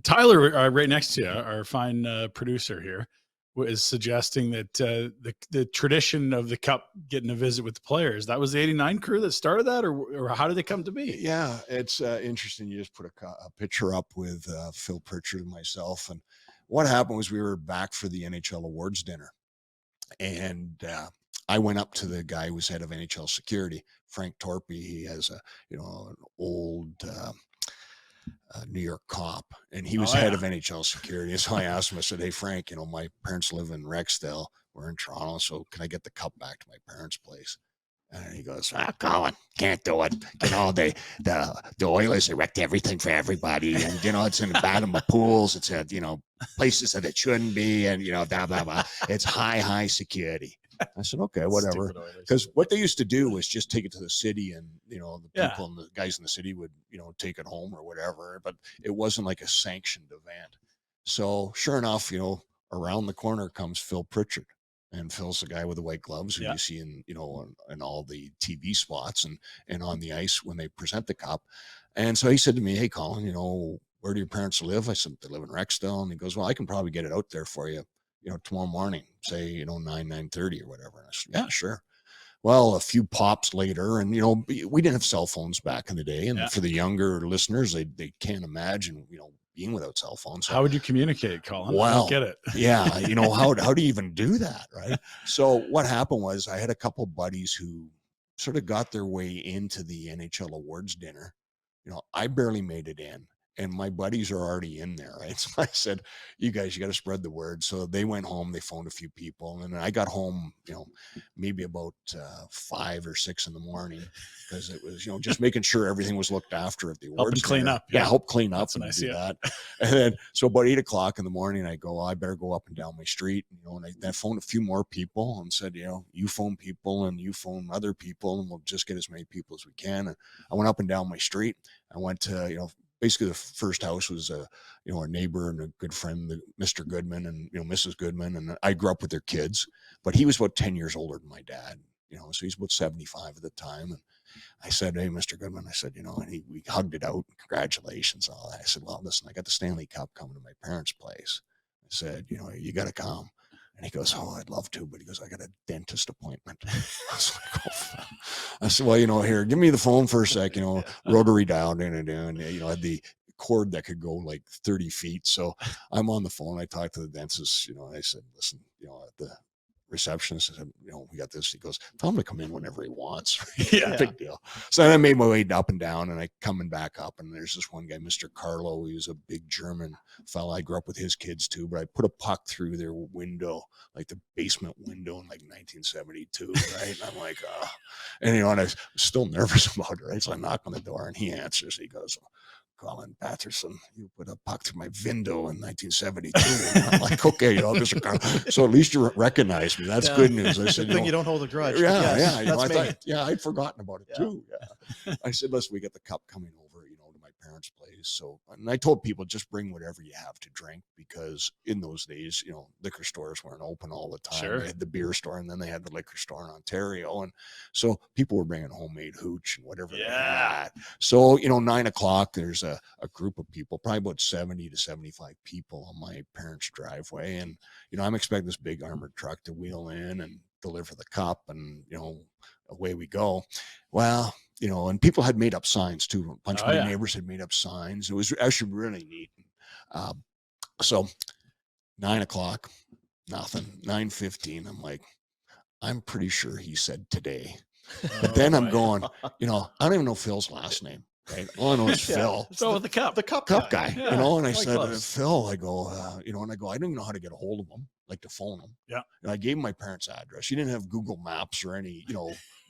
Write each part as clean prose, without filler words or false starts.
Tyler, right next to you, our fine producer here, was suggesting that the tradition of the cup getting a visit with the players, that was the '89 crew that started that, or how did they come to be? Yeah, it's interesting. You just put a picture up with Phil Pritchard and myself, and what happened was we were back for the NHL awards dinner, and I went up to the guy who was head of NHL security, Frank Torpy. He has an old New York cop, and he was head of NHL security. So I asked him, I said, "Hey, Frank, my parents live in Rexdale. We're in Toronto. So can I get the cup back to my parents' place?" And he goes, "Colin, can't do it. The Oilers, they wrecked everything for everybody. And, it's in the bottom of pools. It's at, places that it shouldn't be. And, blah, blah, blah. It's high security." I said, "Okay, whatever." Because what they used to do was just take it to the city, and, the people and the guys in the city would, take it home or whatever. But it wasn't like a sanctioned event. So sure enough, around the corner comes Phil Pritchard. And Phil's the guy with the white gloves who you see in, in all the TV spots and on the ice when they present the cup. And so he said to me, "Hey, Colin, where do your parents live?" I said, "They live in Rexdale." And he goes, "Well, I can probably get it out there for you, tomorrow morning, say, 9:30 or whatever." And I said, "Yeah, sure." Well, a few pops later, and, we didn't have cell phones back in the day. And for the younger listeners, they can't imagine, being without cell phones. So, how would you communicate, Colin? Well, I don't get it. Yeah. How do you even do that? Right. So what happened was I had a couple buddies who sort of got their way into the NHL awards dinner. I barely made it in, and my buddies are already in there. Right. So I said, "You guys, you got to spread the word." So they went home, they phoned a few people, and I got home, maybe about 5 or 6 in the morning, because it was, just making sure everything was looked after at the awards. Help clean up. Yeah. Help clean up and do that. And then, so about 8 o'clock in the morning, I go, I better go up and down my street, and I phoned a few more people and said, you phone people and you phone other people, and we'll just get as many people as we can. And I went up and down my street. I went to, basically the first house was a neighbor and a good friend, Mr. Goodman and, Mrs. Goodman. And I grew up with their kids, but he was about 10 years older than my dad, so he's about 75 at the time. And I said, "Hey, Mr. Goodman," I said, and we hugged it out. Congratulations, all that. I said, "Well, listen, I got the Stanley Cup coming to my parents' place." I said, "You got to come." And he goes, "Oh, I'd love to," but he goes, "I got a dentist appointment." I was like, "Oh." I said, "Well, here, give me the phone for a sec, rotary dial, and had the cord that could go like 30 feet. So I'm on the phone. I talked to the dentist, and I said, "Listen, at the receptionist," I said, "We got this." He goes, "Tell him to come in whenever he wants." Big deal. So I made my way up and down, and I coming back up, and there's this one guy, Mr. Carlo. He was a big German fella. I grew up with his kids too, but I put a puck through their window, like the basement window in like 1972, right? And I'm like, oh. And and I was still nervous about it, right? So I knock on the door, and he answers. He goes, "Colin Patterson, you put a puck through my window in 1972. And I'm like, "Okay, Mr. Carl." So at least you recognize me. That's good news. I said, you don't hold a grudge. Yeah, yes, I thought, I'd forgotten about it too. Yeah. I said, "Listen, we get the cup coming over, to my parents' place." So, and I told people, just bring whatever you have to drink, because in those days, liquor stores weren't open all the time. Sure. They had the beer store, and then they had the liquor store in Ontario. And so people were bringing homemade hooch and whatever they had. So, 9 o'clock, there's a group of people, probably about 70 to 75 people on my parents' driveway. And, I'm expecting this big armored truck to wheel in and deliver the cup, and, away we go. Well, and people had made up signs too. A bunch of my neighbors had made up signs. It was actually really neat. So 9 o'clock, nothing. 9:15, I'm like, I'm pretty sure he said today. But then I'm going, I don't even know Phil's last name. Right. All I know is Phil. So the cup guy, and I said, "Phil," I go, and I go, "I don't even know how to get a hold of him, like to phone him." Yeah. And I gave him my parents' address. You didn't have Google Maps or any,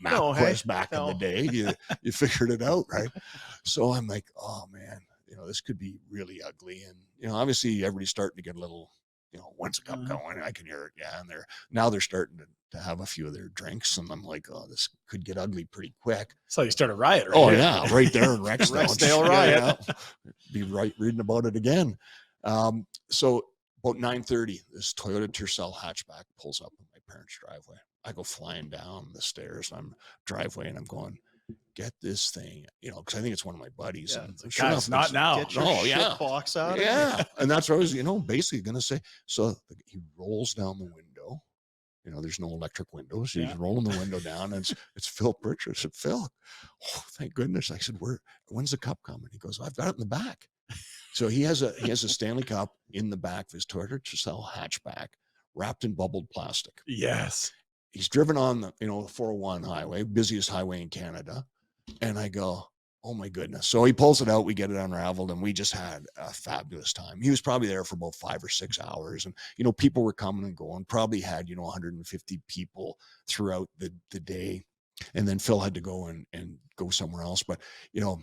MapQuest back in the day. You figured it out, right? So I'm like, oh man, this could be really ugly. And, obviously everybody's starting to get a little, when's the cup going? I can hear it. Yeah. And they're starting to have a few of their drinks. And I'm like, oh, this could get ugly pretty quick. So you start a riot, right? Oh yeah. Right there in Rexdale. Rexdale riot. Be reading about it again. So about 9:30, this Toyota Tercel hatchback pulls up in my parents' driveway. I go flying down the stairs. I'm driveway, and I'm going, get this thing, you know, because I think it's one of my buddies. Yeah, And it's like, sure Guys, enough, not now. Get your Oh, shit yeah. box out. yeah. And that's what I was, you know, basically going to say. So he rolls down the window. You know, there's no electric windows. He's Yeah. rolling the window down, and it's Phil Pritchard. I said, Phil, oh, thank goodness. I said, when's the cup coming? He goes, I've got it in the back. So he has a Stanley Cup in the back of his Toyota Tercel hatchback, wrapped in bubbled plastic. Yes. He's driven on the, you know, the 401 highway, busiest highway in Canada. And I go, oh my goodness. So he pulls it out, we get it unraveled, and we just had a fabulous time. He was probably there for about 5 or 6 hours. And, you know, people were coming and going, probably had, you know, 150 people throughout the day. And then Phil had to go and go somewhere else. But, you know,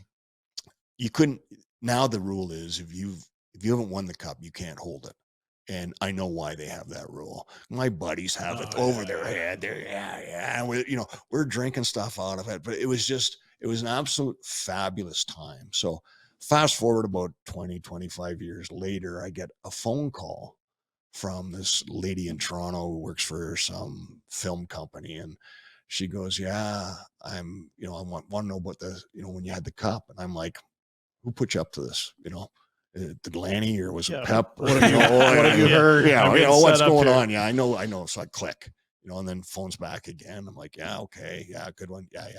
you couldn't, now the rule is if you haven't won the cup, you can't hold it. And I know why they have that rule. My buddies have it over their head. And we, you know, we're drinking stuff out of it, but it was an absolute fabulous time. So fast forward about 20, 25 years later, I get a phone call from this lady in Toronto who works for some film company. And she goes, yeah, I want to know about the, you know, when you had the cup. And I'm like, who put you up to this? You know, did Lanny or was it Pep? What have you heard? Yeah, you know, what's going on? Yeah, I know. So I click, you know, and then phone's back again. I'm like, yeah, okay. Yeah, good one. Yeah.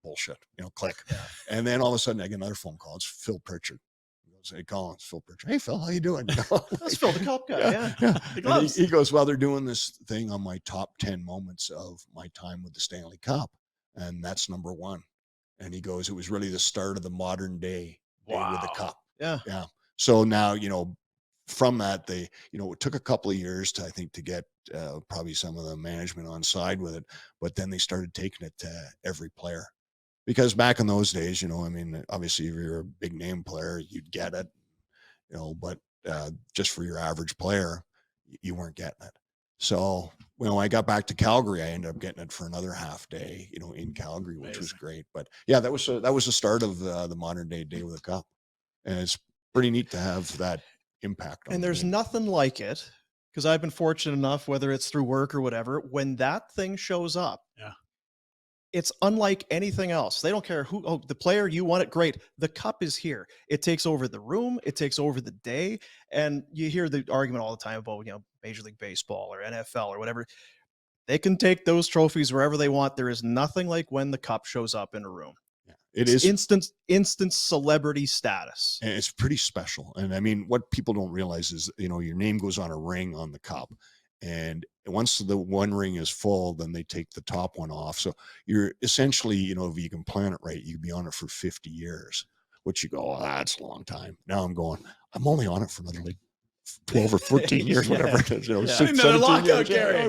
Bullshit. You know, click. Yeah. And then all of a sudden I get another phone call. It's Phil Pritchard. He goes, hey, Colin, it's Phil Pritchard. Hey, Phil, how you doing? You know, That's Phil, the cup guy. Yeah. And he goes, well, they're doing this thing on my top 10 moments of my time with the Stanley Cup. And that's number 1. And he goes, it was really the start of the modern day with the cup. Yeah. Yeah. So now, you know, from that, they, you know, it took a couple of years to, I think, to get probably some of the management on side with it. But then they started taking it to every player. Because back in those days, you know, I mean, obviously if you're a big name player, you'd get it, you know, but just for your average player, you weren't getting it. So when I got back to Calgary, I ended up getting it for another half day, you know, in Calgary, which was great. But yeah, that was the start of the modern day with a cup. And it's pretty neat to have that impact on And there's nothing like it, because I've been fortunate enough, whether it's through work or whatever, when that thing shows up, it's unlike anything else. They don't care who, the player, you want it, great. The cup is here. It takes over the room. It takes over the day. And you hear the argument all the time about, you know, Major League Baseball or NFL or whatever. They can take those trophies wherever they want. There is nothing like when the cup shows up in a room. It is instant celebrity status. And it's pretty special. And I mean, what people don't realize is, you know, your name goes on a ring on the cup. And once the one ring is full, then they take the top one off. So you're essentially, you know, if you can plan it right, you can be on it for 50 years, which you go, oh, that's a long time. Now I'm only on it for another like 12 or 14 years, whatever it is. You know, another lockout, Gary.